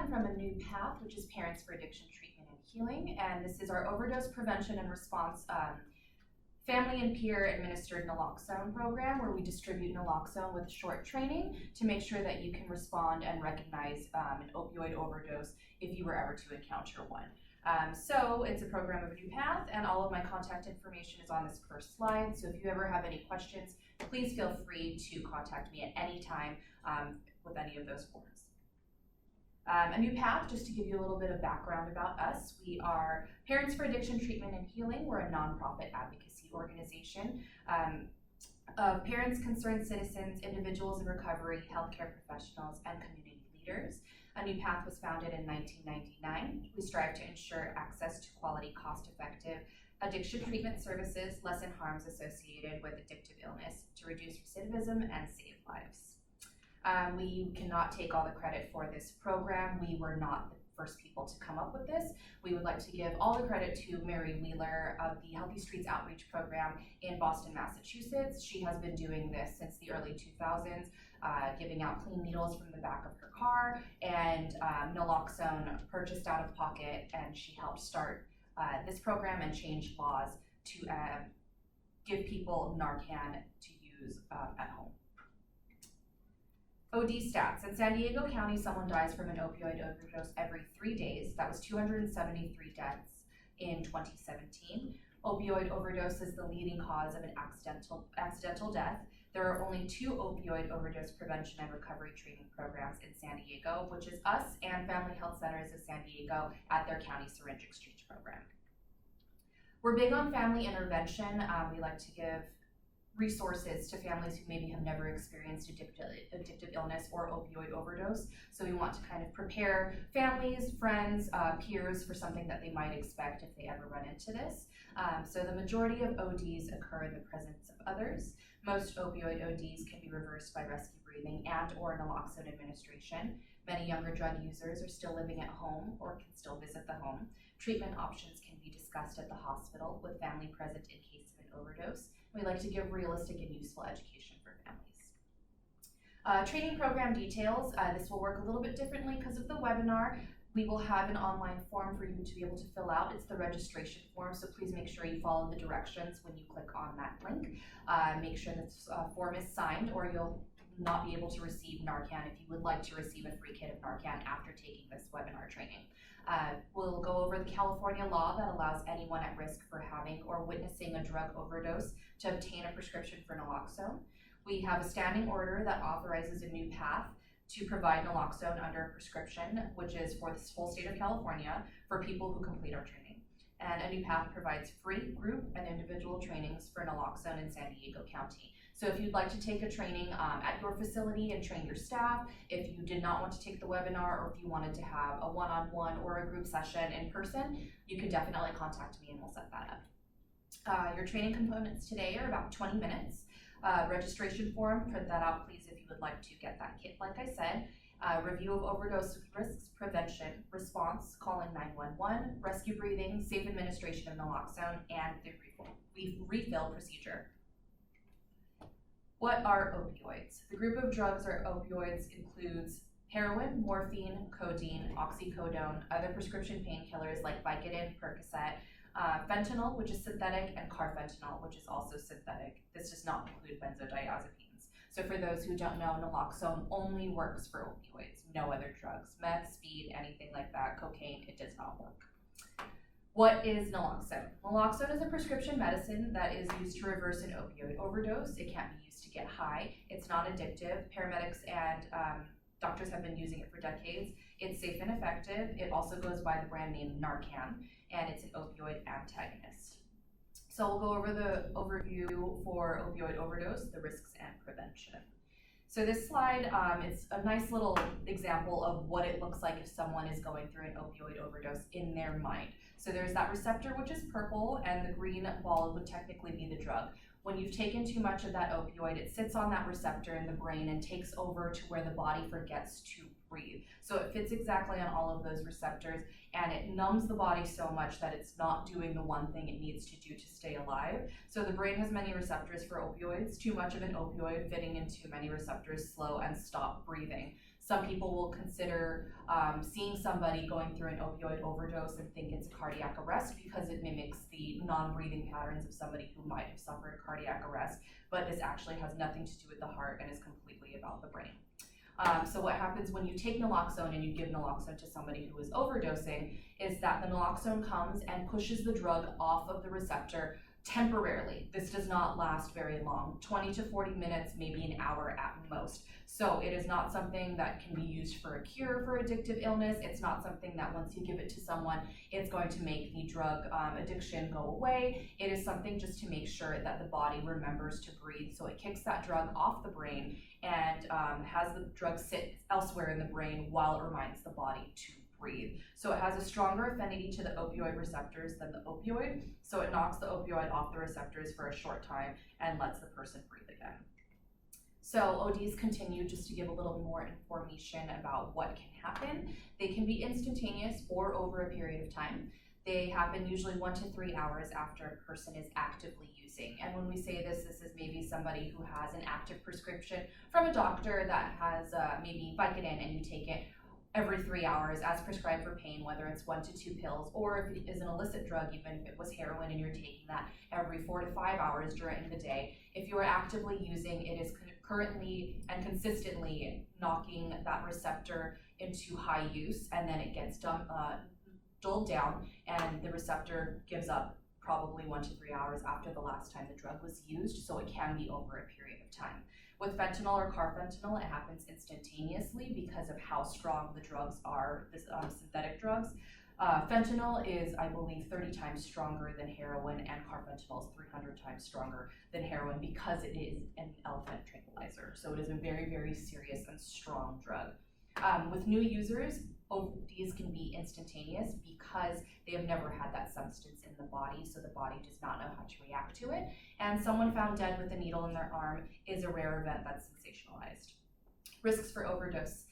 I'm from a new path, which is Parents for Addiction Treatment and Healing, and this is our overdose prevention and response family and peer administered naloxone program, where we distribute naloxone with short training to make sure that you can respond and recognize an opioid overdose if you were ever to encounter one. So it's a program of a new path, and all of my contact information is on this first slide. So if you ever have any questions, please feel free to contact me at any time with any of those forms. A new path, just to give you a little bit of background about us, we are Parents for Addiction Treatment and Healing. We're a nonprofit advocacy organization of parents, concerned citizens, individuals in recovery, healthcare professionals, and community leaders. A New Path was founded in 1999. We strive to ensure access to quality, cost-effective addiction treatment services, lessen harms associated with addictive illness, to reduce recidivism and save lives. We cannot take all the credit for this program. We were not the first people to come up with this. We would like to give all the credit to Mary Wheeler of the Healthy Streets Outreach Program in Boston, Massachusetts. She has been doing this since the early 2000s, giving out clean needles from the back of her car, and naloxone purchased out of pocket, and she helped start this program and change laws to give people Narcan to use at home. OD stats. In San Diego County, someone dies from an opioid overdose every 3 days. That was 273 deaths in 2017. Opioid overdose is the leading cause of an accidental death. There are only 2 opioid overdose prevention and recovery training programs in San Diego, which is us and Family Health Centers of San Diego at their county syringe exchange program. We're big on family intervention. We like to give resources to families who maybe have never experienced addictive illness or opioid overdose. So we want to kind of prepare families, friends, peers for something that they might expect if they ever run into this. So the majority of ODs occur in the presence of others. Most opioid ODs can be reversed by rescue breathing and or naloxone administration. Many younger drug users are still living at home or can still visit the home. Treatment options can be discussed at the hospital with family present in case of an overdose. We like to give realistic and useful education for families. Training program details. This will work a little bit differently because of the webinar. We will have an online form for you to be able to fill out. It's the registration form, so please make sure you follow the directions when you click on that link. Make sure this form is signed, or you'll not be able to receive Narcan if you would like to receive a free kit of Narcan after taking this webinar training. We'll go over the California law that allows anyone at risk for having or witnessing a drug overdose to obtain a prescription for naloxone. We have a standing order that authorizes a new path to provide naloxone under a prescription, which is for the whole state of California for people who complete our training. And a new path provides free group and individual trainings for naloxone in San Diego County. So if you'd like to take a training at your facility and train your staff, if you did not want to take the webinar, or if you wanted to have a one-on-one or a group session in person, you can definitely contact me and we'll set that up. Your training components today are about 20 minutes. Registration form, print that out please if you would like to get that kit, like I said. Review of overdose risks, prevention, response, calling 911, rescue breathing, safe administration of naloxone, and the refill procedure. What are opioids? The group of drugs or opioids includes heroin, morphine, codeine, oxycodone, other prescription painkillers like Vicodin, Percocet, fentanyl, which is synthetic, and carfentanil, which is also synthetic. This does not include benzodiazepines. So for those who don't know, naloxone only works for opioids, no other drugs. Meth, speed, anything like that, cocaine, it does not work. What is naloxone? Naloxone is a prescription medicine that is used to reverse an opioid overdose. It can't be used to get high. It's not addictive. Paramedics and doctors have been using it for decades. It's safe and effective. It also goes by the brand name Narcan, and it's an opioid antagonist. So we'll go over the overview for opioid overdose, the risks and prevention. So this slide, it's a nice little example of what it looks like if someone is going through an opioid overdose in their mind. So there's that receptor, which is purple, and the green ball would technically be the drug. When you've taken too much of that opioid, it sits on that receptor in the brain and takes over to where the body forgets to breathe. So it fits exactly on all of those receptors, and it numbs the body so much that it's not doing the one thing it needs to do to stay alive. So the brain has many receptors for opioids. Too much of an opioid fitting into many receptors slow and stop breathing. Some people will consider seeing somebody going through an opioid overdose and think it's a cardiac arrest because it mimics the non-breathing patterns of somebody who might have suffered a cardiac arrest, but this actually has nothing to do with the heart and is completely about the brain. So what happens when you take naloxone and you give naloxone to somebody who is overdosing is that the naloxone comes and pushes the drug off of the receptor temporarily. This does not last very long, 20 to 40 minutes, maybe an hour at most. So it is not something that can be used for a cure for addictive illness. It's not something that once you give it to someone, it's going to make the drug addiction go away. It is something just to make sure that the body remembers to breathe. So it kicks that drug off the brain and has the drug sit elsewhere in the brain while it reminds the body to breathe. So it has a stronger affinity to the opioid receptors than the opioid. So it knocks the opioid off the receptors for a short time and lets the person breathe again. So ODs continue, just to give a little more information about what can happen. They can be instantaneous or over a period of time. They happen usually 1 to 3 hours after a person is actively using. And when we say this is maybe somebody who has an active prescription from a doctor that has maybe Vicodin and you take it every 3 hours as prescribed for pain, whether it's 1 to 2 pills, or if it is an illicit drug, even if it was heroin and you're taking that every 4 to 5 hours during the day. If you are actively using, it is currently and consistently knocking that receptor into high use, and then it gets dulled down and the receptor gives up probably 1 to 3 hours after the last time the drug was used, so it can be over a period of time. With fentanyl or carfentanil, it happens instantaneously because of how strong the drugs are, the synthetic drugs. Fentanyl is, I believe, 30 times stronger than heroin, and carfentanil is 300 times stronger than heroin because it is an elephant tranquilizer. So it is a very, very serious and strong drug. With new users, ODs can be instantaneous because they have never had that substance in the body, so the body does not know how to react to it. And someone found dead with a needle in their arm is a rare event that's sensationalized. Risks for overdose.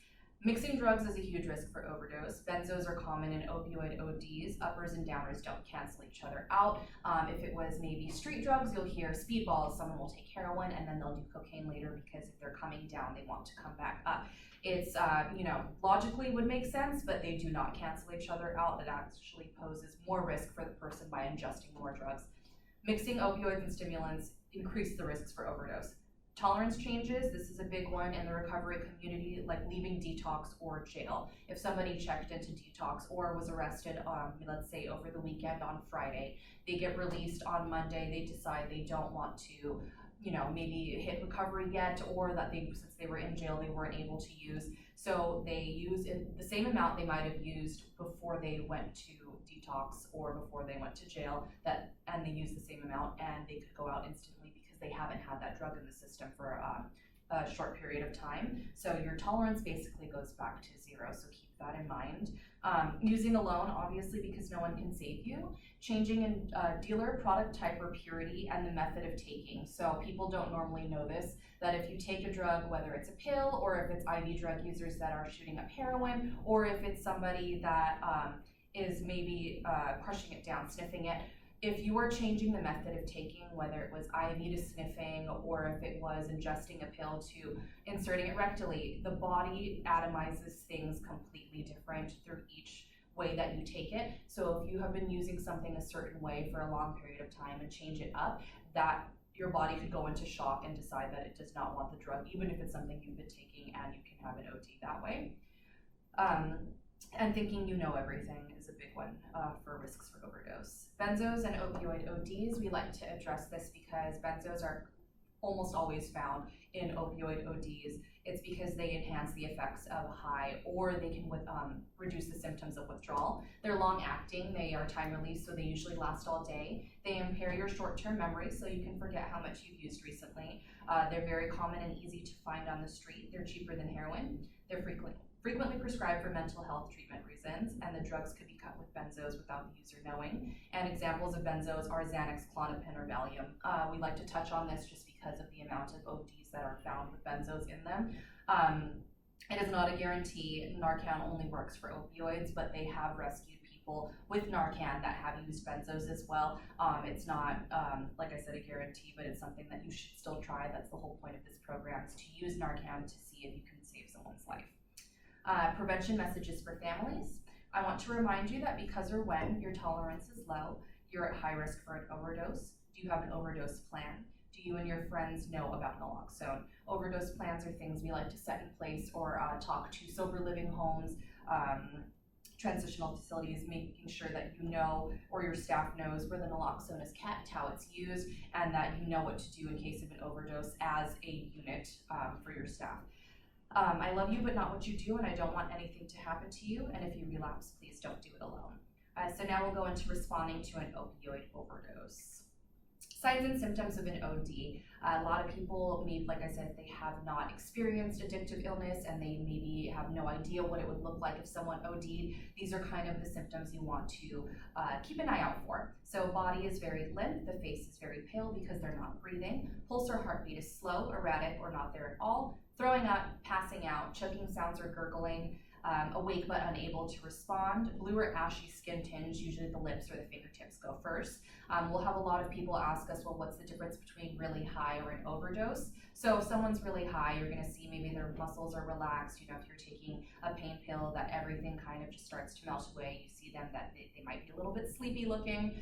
Mixing drugs is a huge risk for overdose. Benzos are common in opioid ODs. Uppers and downers don't cancel each other out. If it was maybe street drugs, you'll hear speedballs. Someone will take heroin and then they'll do cocaine later because if they're coming down, they want to come back up. It's, logically would make sense, but they do not cancel each other out. It actually poses more risk for the person by ingesting more drugs. Mixing opioids and stimulants increase the risks for overdose. Tolerance changes, this is a big one in the recovery community, like leaving detox or jail. If somebody checked into detox or was arrested, let's say over the weekend on Friday, they get released on Monday, they decide they don't want to, maybe hit recovery yet, or that since they were in jail, they weren't able to use. So they use the same amount they might have used before they went to detox or before they went to jail, and they use the same amount and they could go out instantly because they haven't had that drug in the system for a short period of time. So your tolerance basically goes back to 0, so keep that in mind. Using alone, obviously, because no one can save you. Changing in dealer, product type, or purity, and the method of taking. So people don't normally know this, that if you take a drug, whether it's a pill or if it's IV drug users that are shooting up heroin, or if it's somebody that is maybe crushing it down, sniffing it, if you are changing the method of taking, whether it was IV to sniffing or if it was ingesting a pill to inserting it rectally, the body atomizes things completely different through each way that you take it. So if you have been using something a certain way for a long period of time and change it up, that your body could go into shock and decide that it does not want the drug, even if it's something you've been taking, and you can have an OD that way. And thinking you know everything is a big one for risks for overdose. Benzos and opioid ODs, we like to address this because benzos are almost always found in opioid ODs. It's because they enhance the effects of high, or they can reduce the symptoms of withdrawal. They're long acting, they are time release, so they usually last all day. They impair your short-term memory, so you can forget how much you've used recently. They're very common and easy to find on the street. They're cheaper than heroin. They're frequently prescribed for mental health treatment reasons, and the drugs could be cut with benzos without the user knowing. And examples of benzos are Xanax, Klonopin, or Valium. We like to touch on this just because of the amount of ODs that are found with benzos in them. It is not a guarantee. Narcan only works for opioids, but they have rescued people with Narcan that have used benzos as well. It's not, like I said, a guarantee, but it's something that you should still try. That's the whole point of this program, is to use Narcan to see if you can save someone's life. Prevention messages for families. I want to remind you that because or when your tolerance is low, you're at high risk for an overdose. Do you have an overdose plan? Do you and your friends know about naloxone? Overdose plans are things we like to set in place or talk to sober living homes, transitional facilities, making sure that you know or your staff knows where the naloxone is kept, how it's used, and that you know what to do in case of an overdose as a unit for your staff. I love you, but not what you do, and I don't want anything to happen to you, and if you relapse, please don't do it alone. So now we'll go into responding to an opioid overdose. Signs and symptoms of an OD. A lot of people, maybe, like I said, they have not experienced addictive illness and they maybe have no idea what it would look like if someone OD'd. These are kind of the symptoms you want to keep an eye out for. So body is very limp, the face is very pale because they're not breathing, pulse or heartbeat is slow, erratic, or not there at all, throwing up, passing out, choking sounds or gurgling, awake but unable to respond, blue or ashy skin tinge, usually the lips or the fingertips go first. We'll have a lot of people ask us, well, what's the difference between really high or an overdose? So if someone's really high, you're gonna see maybe their muscles are relaxed. You know, if you're taking a pain pill, that everything kind of just starts to melt away. You see them that they might be a little bit sleepy looking,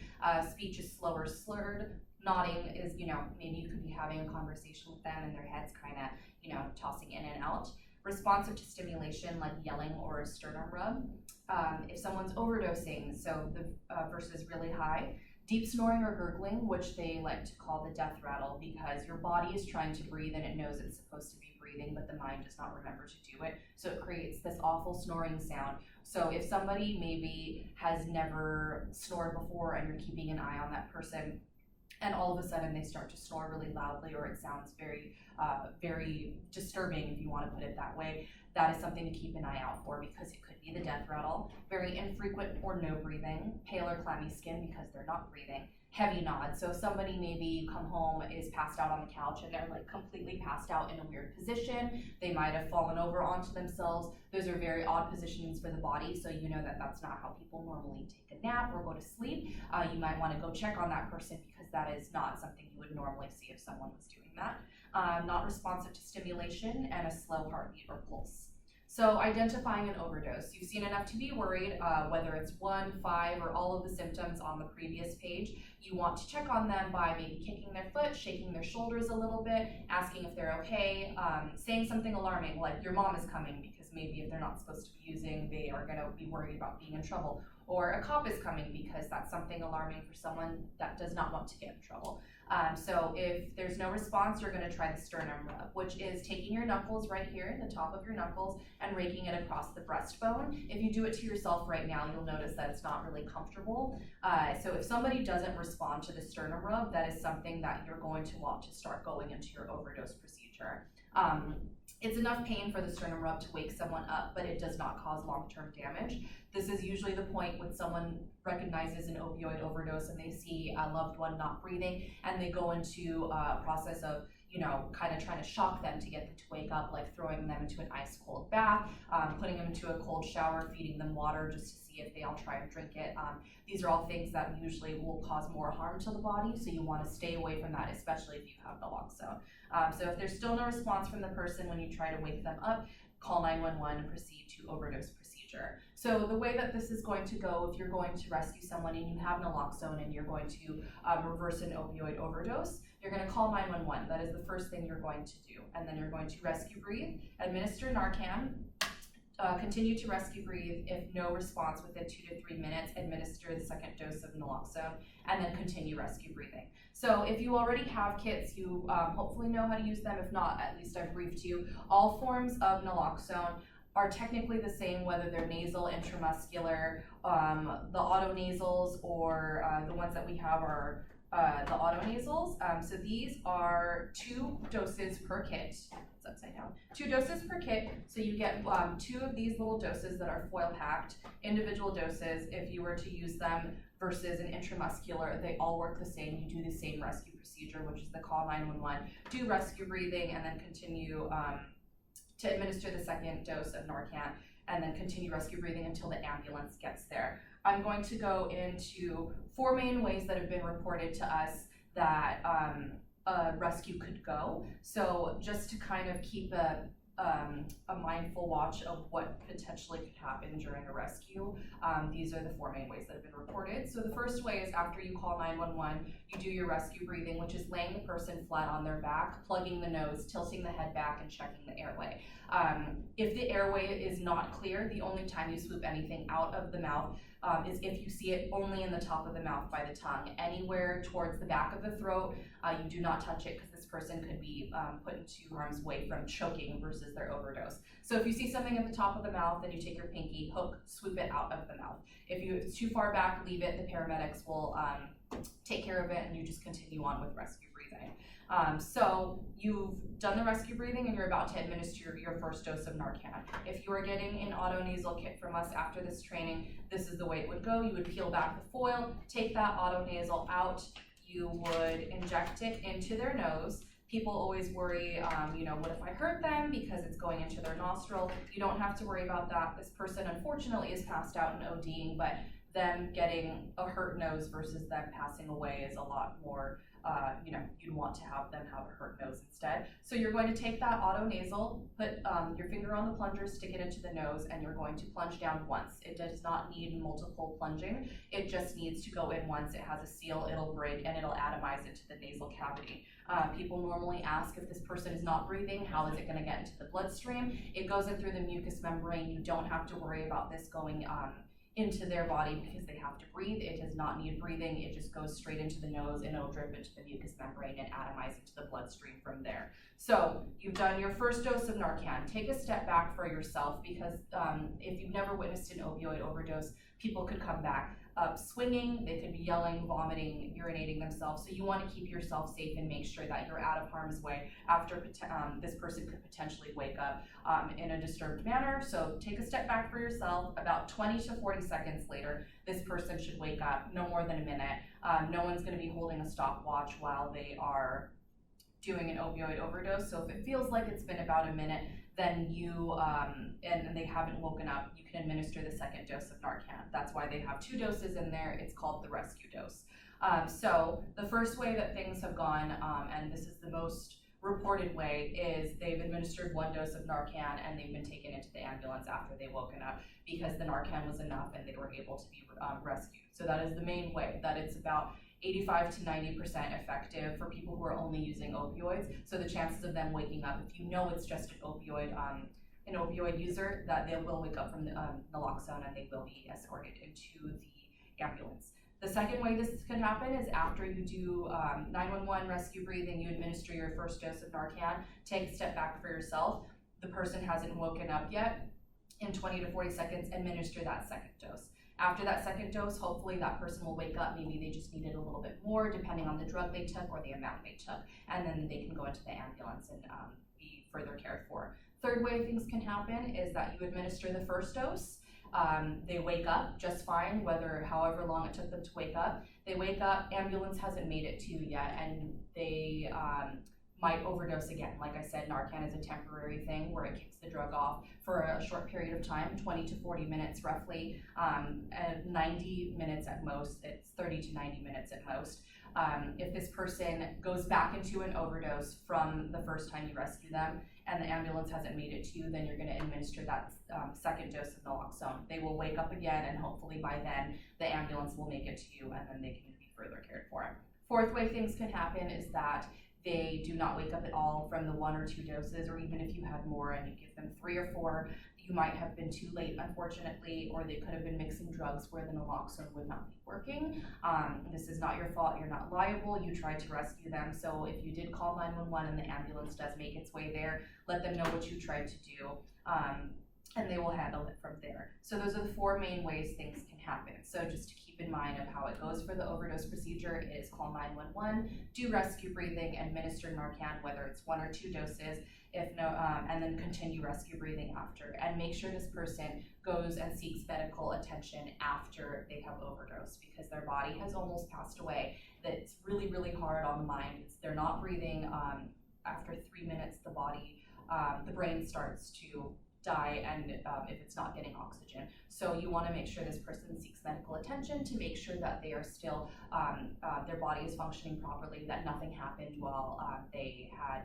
speech is slow or slurred, nodding is, you know, maybe you could be having a conversation with them and their head's kind of, you know, tossing in and out. Responsive to stimulation like yelling or a sternum rub. If someone's overdosing, so the versus really high, deep snoring or gurgling, which they like to call the death rattle, because your body is trying to breathe and it knows it's supposed to be breathing, but the mind does not remember to do it. So it creates this awful snoring sound. So if somebody maybe has never snored before and you're keeping an eye on that person, and all of a sudden they start to snore really loudly, or it sounds very, very disturbing, if you want to put it that way, that is something to keep an eye out for because it could be the death rattle. Very infrequent or no breathing, pale or clammy skin because they're not breathing, heavy nod. So somebody maybe come home is passed out on the couch and they're like completely passed out in a weird position. They might have fallen over onto themselves. Those are very odd positions for the body, so you know that that's not how people normally take a nap or go to sleep. You might want to go check on that person because that is not something you would normally see if someone was doing that. Not responsive to stimulation and a slow heartbeat or pulse. So identifying an overdose. You've seen enough to be worried, whether it's 1, 5, or all of the symptoms on the previous page. You want to check on them by maybe kicking their foot, shaking their shoulders a little bit, asking if they're okay, saying something alarming like your mom is coming, because maybe if they're not supposed to be using, they are going to be worried about being in trouble. Or a cop is coming because that's something alarming for someone that does not want to get in trouble. So if there's no response, you're going to try the sternum rub, which is taking your knuckles right here, the top of your knuckles, and raking it across the breastbone. If you do it to yourself right now, you'll notice that it's not really comfortable. So if somebody doesn't respond to the sternum rub, that is something that you're going to want to start going into your overdose procedure. It's enough pain for the sternum rub to wake someone up, but it does not cause long-term damage. This is usually the point when someone recognizes an opioid overdose and they see a loved one not breathing, and they go into a process of, you know, kind of trying to shock them to get them to wake up, like throwing them into an ice cold bath, putting them into a cold shower, feeding them water just to see if they'll try and drink it. These are all things that usually will cause more harm to the body, so you want to stay away from that, especially if you have naloxone. So if there's still no response from the person when you try to wake them up, call 911 and proceed to overdose procedure. So the way that this is going to go, if you're going to rescue someone and you have naloxone and you're going to reverse an opioid overdose, you're going to call 911. That is the first thing you're going to do. And then you're going to rescue breathe, administer Narcan, continue to rescue breathe. If no response within 2 to 3 minutes, administer the second dose of naloxone, and then continue rescue breathing. So if you already have kits, you hopefully know how to use them. If not, at least I've briefed you. All forms of naloxone are technically the same, whether they're nasal, intramuscular, the autonasals, or the ones that we have are the autonasals. So these are 2 doses per kit. It's upside down. 2 doses per kit. So you get 2 of these little doses that are foil packed, individual doses. If you were to use them versus an intramuscular, they all work the same. You do the same rescue procedure, which is the call 911, do rescue breathing, and then continue to administer the second dose of Narcan, and then continue rescue breathing until the ambulance gets there. I'm going to go into 4 main ways that have been reported to us that a rescue could go. So just to kind of keep a a mindful watch of what potentially could happen during a rescue. These are the four main ways that have been reported. So the first way is after you call 911, you do your rescue breathing, which is laying the person flat on their back, plugging the nose, tilting the head back, and checking the airway. If the airway is not clear, the only time you swoop anything out of the mouth is if you see it only in the top of the mouth by the tongue. Anywhere towards the back of the throat, you do not touch it because this person could be put into harm's way from choking versus their overdose. So if you see something at the top of the mouth, then you take your pinky, hook, swoop it out of the mouth. If it's too far back, leave it. The paramedics will take care of it, and you just continue on with rescue breathing. So you've done the rescue breathing and you're about to administer your first dose of Narcan. If you are getting an auto-nasal kit from us after this training, this is the way it would go. You would peel back the foil, take that auto-nasal out, you would inject it into their nose. People always worry, what if I hurt them because it's going into their nostril? You don't have to worry about that. This person unfortunately is passed out and ODing, but them getting a hurt nose versus them passing away is a lot more, you'd want to have them have a hurt nose instead. So you're going to take that auto-nasal, put your finger on the plunger, stick it into the nose, and you're going to plunge down once. It does not need multiple plunging. It just needs to go in once. It has a seal, it'll break, and it'll atomize into the nasal cavity. People normally ask if this person is not breathing, how is it going to get into the bloodstream? It goes in through the mucous membrane. You don't have to worry about this going into their body because they have to breathe. It does not need breathing. It just goes straight into the nose and it'll drip into the mucous membrane and atomize into the bloodstream from there. So you've done your first dose of Narcan. Take a step back for yourself because if you've never witnessed an opioid overdose, people could come back swinging, they could be yelling, vomiting, urinating themselves. So you want to keep yourself safe and make sure that you're out of harm's way after this person could potentially wake up in a disturbed manner. So take a step back for yourself. About 20 to 40 seconds later, this person should wake up, no more than a minute. No one's going to be holding a stopwatch while they are doing an opioid overdose. So if it feels like it's been about a minute, then you, and they haven't woken up, you can administer the second dose of Narcan. That's why they have 2 doses in there. It's called the rescue dose. So the first way that things have gone, and this is the most reported way, is they've administered 1 dose of Narcan and they've been taken into the ambulance after they've woken up because the Narcan was enough and they were able to be rescued. So that is the main way, that it's about 85 to 90% effective for people who are only using opioids. So the chances of them waking up, if you know it's just an opioid user, that they will wake up from the Naloxone and they will be escorted into the ambulance. The second way this could happen is after you do 911 rescue breathing, you administer your first dose of Narcan, take a step back for yourself. The person hasn't woken up yet. In 20 to 40 seconds, administer that second dose. After that second dose, hopefully that person will wake up. Maybe they just needed a little bit more depending on the drug they took or the amount they took. And then they can go into the ambulance and be further cared for. Third way things can happen is that you administer the first dose. They wake up just fine, however long it took them to wake up. They wake up, ambulance hasn't made it to you yet, and they might overdose again. Like I said, Narcan is a temporary thing where it kicks the drug off for a short period of time, 20 to 40 minutes roughly, 90 minutes at most. It's 30 to 90 minutes at most. If this person goes back into an overdose from the first time you rescue them and the ambulance hasn't made it to you, then you're going to administer that second dose of Naloxone. They will wake up again, and hopefully by then the ambulance will make it to you and then they can be further cared for. Fourth way things can happen is that they do not wake up at all from the 1 or 2 doses, or even if you had more and you give them 3 or 4, you might have been too late, unfortunately, or they could have been mixing drugs where the Naloxone would not be working. This is not your fault, you're not liable, you tried to rescue them. So if you did call 911 and the ambulance does make its way there, let them know what you tried to do, and they will handle it from there. So those are the 4 main ways things can happen. So just to keep in mind of how it goes for the overdose procedure is call 911, do rescue breathing, administer Narcan, whether it's 1 or 2 doses, if no, and then continue rescue breathing after. And make sure this person goes and seeks medical attention after they have overdosed because their body has almost passed away. That's really, really hard on the mind. They're not breathing. After 3 minutes, the brain starts to die, and if it's not getting oxygen. So you want to make sure this person seeks medical attention to make sure that they are still, their body is functioning properly, that nothing happened while they had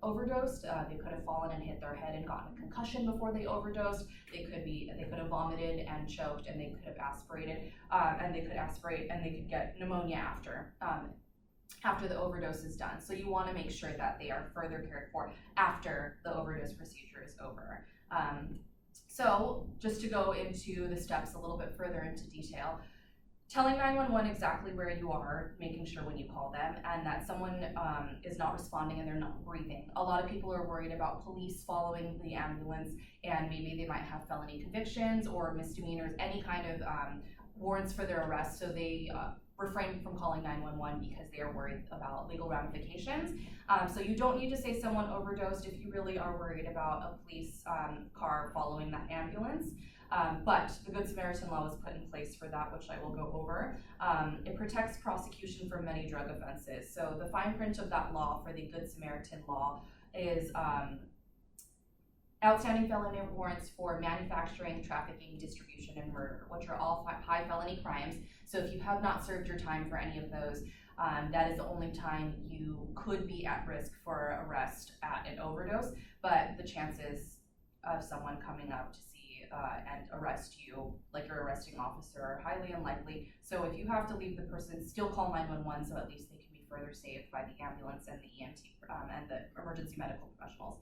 overdosed. They could have fallen and hit their head and gotten a concussion before they overdosed. They could have vomited and choked, and they could have aspirated, and they could aspirate, and they could get pneumonia after the overdose is done. So you want to make sure that they are further cared for after the overdose procedure is over. So just to go into the steps a little bit further into detail, telling 911 exactly where you are, making sure when you call them, and that someone is not responding and they're not breathing. A lot of people are worried about police following the ambulance, and maybe they might have felony convictions or misdemeanors, any kind of warrants for their arrest, so they refrain from calling 911 because they are worried about legal ramifications. So you don't need to say someone overdosed if you really are worried about a police car following that ambulance. But the Good Samaritan law was put in place for that, which I will go over. It protects prosecution for many drug offenses. So the fine print of that law for the Good Samaritan law is outstanding felony warrants for manufacturing, trafficking, distribution, and murder, which are all high felony crimes. So if you have not served your time for any of those, that is the only time you could be at risk for arrest at an overdose. But the chances of someone coming up to see and arrest you, like your arresting officer, are highly unlikely. So if you have to leave the person, still call 911, so at least they can be further saved by the ambulance and the EMT and the emergency medical professionals.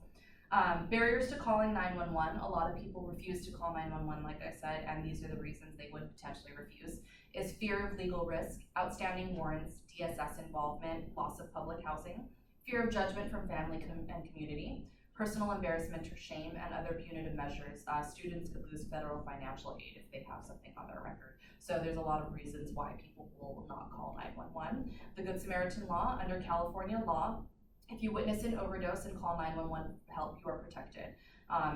Barriers to calling 911. A lot of people refuse to call 911, like I said, and these are the reasons they would potentially refuse, is fear of legal risk, outstanding warrants, DSS involvement, loss of public housing, fear of judgment from family and community, personal embarrassment or shame, and other punitive measures. Students could lose federal financial aid if they have something on their record. So there's a lot of reasons why people will not call 911. The Good Samaritan law, under California law, if you witness an overdose and call 911 for help, you are protected.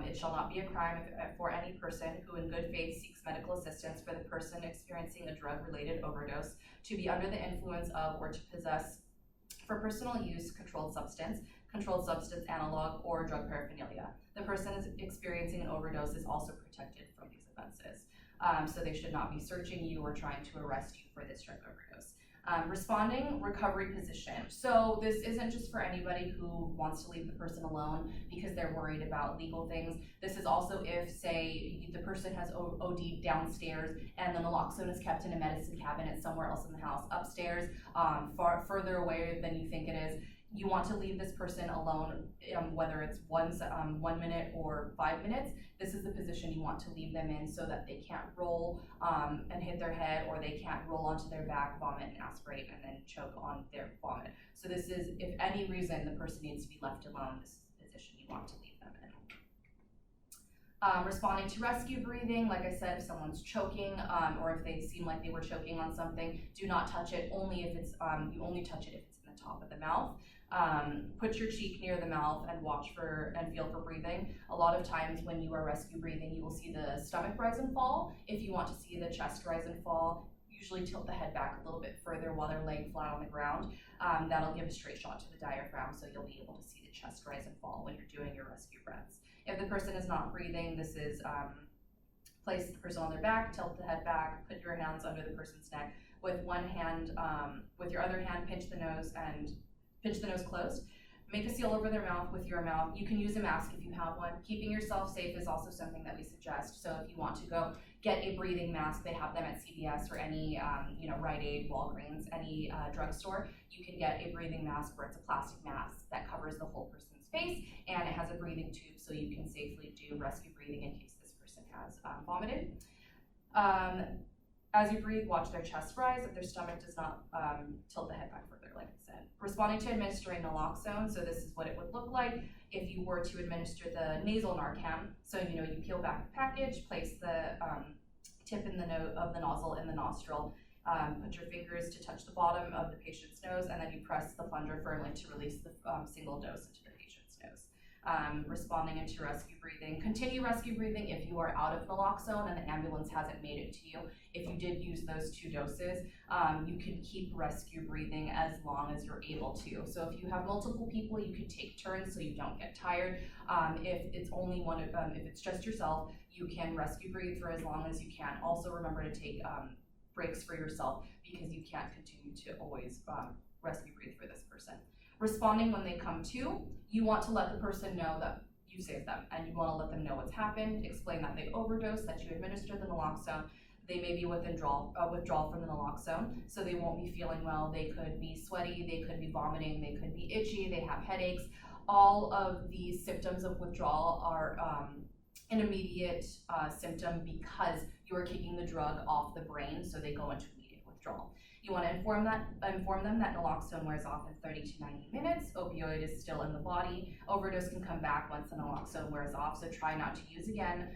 It shall not be a crime for any person who in good faith seeks medical assistance for the person experiencing a drug-related overdose to be under the influence of or to possess for personal use controlled substance analog, or drug paraphernalia. The person is experiencing an overdose is also protected from these offenses. So they should not be searching you or trying to arrest you for this drug overdose. Responding recovery position. So this isn't just for anybody who wants to leave the person alone because they're worried about legal things. This is also if, say, the person has OD'd downstairs and the naloxone is kept in a medicine cabinet somewhere else in the house, upstairs, far further away than you think it is. You want to leave this person alone, whether it's 1 minute or 5 minutes. This is the position you want to leave them in so that they can't roll and hit their head, or they can't roll onto their back, vomit and aspirate, and then choke on their vomit. So this is, if any reason the person needs to be left alone, this is the position you want to leave them in. Responding to rescue breathing, like I said, if someone's choking or if they seem like they were choking on something, do not touch it. Only if it's you only touch it if it's in the top of the mouth. Put your cheek near the mouth and watch for and feel for breathing. A lot of times when you are rescue breathing, you will see the stomach rise and fall. If you want to see the chest rise and fall, usually tilt the head back a little bit further while they're laying flat on the ground. That'll give a straight shot to the diaphragm, so you'll be able to see the chest rise and fall when you're doing your rescue breaths. If the person is not breathing, this is place the person on their back, tilt the head back, put your hands under the person's neck. With one hand, with your other hand, pinch the nose closed. Make a seal over their mouth with your mouth. You can use a mask if you have one. Keeping yourself safe is also something that we suggest. So if you want to go get a breathing mask, they have them at CVS or any Rite Aid, Walgreens, any drugstore. You can get a breathing mask where it's a plastic mask that covers the whole person's face, and it has a breathing tube so you can safely do rescue breathing in case this person has vomited. As you breathe, watch their chest rise. If their stomach does not tilt the head back further, like I said. Responding to administering naloxone. So this is what it would look like if you were to administer the nasal Narcan. So you peel back the package, place the tip of the nozzle in the nostril, put your fingers to touch the bottom of the patient's nose, and then you press the plunger firmly to release the single dose into the patient's nose. Responding into rescue breathing. Continue rescue breathing if you are out of naloxone and the ambulance hasn't made it to you. If you did use those 2 doses, you can keep rescue breathing as long as you're able to. So if you have multiple people, you can take turns so you don't get tired. If it's only one, if it's just yourself, you can rescue breathe for as long as you can. Also remember to take breaks for yourself because you can't continue to always rescue breathe for this person. Responding when they come to, you want to let the person know that you saved them, and you want to let them know what's happened, explain that they overdosed, that you administered the naloxone. They may be withdrawal from the naloxone, so they won't be feeling well. They could be sweaty, they could be vomiting, they could be itchy, they have headaches. All of these symptoms of withdrawal are an immediate symptom because you are kicking the drug off the brain, so they go into immediate withdrawal. You want to inform them that naloxone wears off in 30 to 90 minutes. Opioid is still in the body. Overdose can come back once the naloxone wears off, so try not to use again,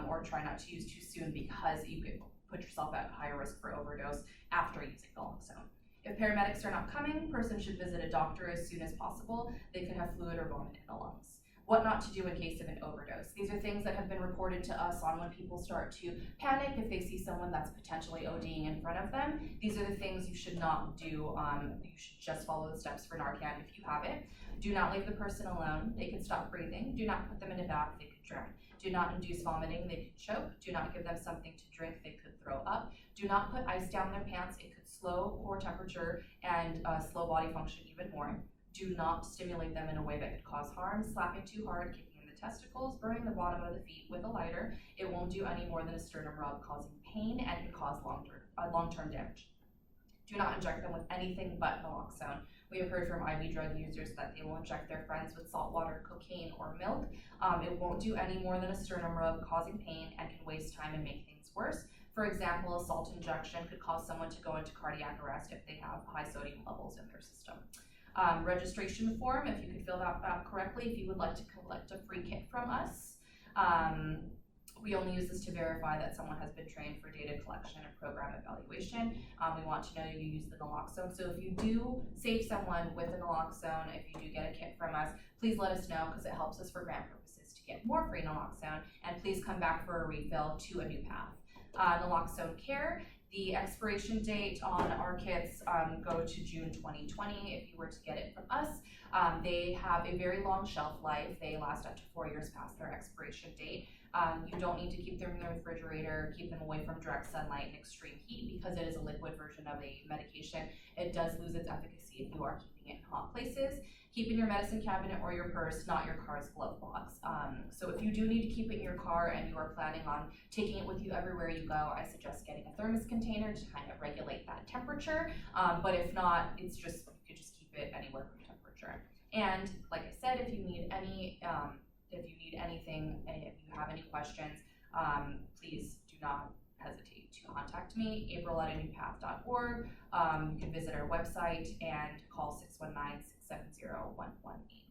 or try not to use too soon, because you could put yourself at higher risk for overdose after using naloxone. If paramedics are not coming, person should visit a doctor as soon as possible. They could have fluid or vomit in the lungs. What not to do in case of an overdose. These are things that have been reported to us on when people start to panic if they see someone that's potentially ODing in front of them. These are the things you should not do. You should just follow the steps for Narcan if you have it. Do not leave the person alone. They could stop breathing. Do not put them in a bath. They could drown. Do not induce vomiting. They could choke. Do not give them something to drink. They could throw up. Do not put ice down their pants. It could slow core temperature and slow body function even more. Do not stimulate them in a way that could cause harm. Slapping too hard, kicking in the testicles, burning the bottom of the feet with a lighter. It won't do any more than a sternum rub, causing pain and can cause long-term damage. Do not inject them with anything but naloxone. We have heard from IV drug users that they will inject their friends with salt water, cocaine, or milk. It won't do any more than a sternum rub, causing pain and can waste time and make things worse. For example, a salt injection could cause someone to go into cardiac arrest if they have high sodium levels in their system. Registration form, if you could fill that out correctly, if you would like to collect a free kit from us. We only use this to verify that someone has been trained for data collection and program evaluation. We want to know you use the naloxone. So if you do save someone with the naloxone, if you do get a kit from us, please let us know, because it helps us for grant purposes to get more free naloxone, and please come back for a refill to a new path. Naloxone Care. The expiration date on our kits go to June 2020 if you were to get it from us. They have a very long shelf life. They last up to 4 years past their expiration date. You don't need to keep them in the refrigerator, keep them away from direct sunlight and extreme heat, because it is a liquid version of a medication. It does lose its efficacy if you are keeping it in hot places. Keep in your medicine cabinet or your purse, not your car's glove box. So if you do need to keep it in your car and you are planning on taking it with you everywhere you go, I suggest getting a thermos container to kind of regulate that temperature. But if not, it's just, you could just keep it anywhere from temperature. And like I said, if you need anything, if you have any questions, please do not hesitate to contact me, april@anewpath.org. You can visit our website and call 619-670-1118.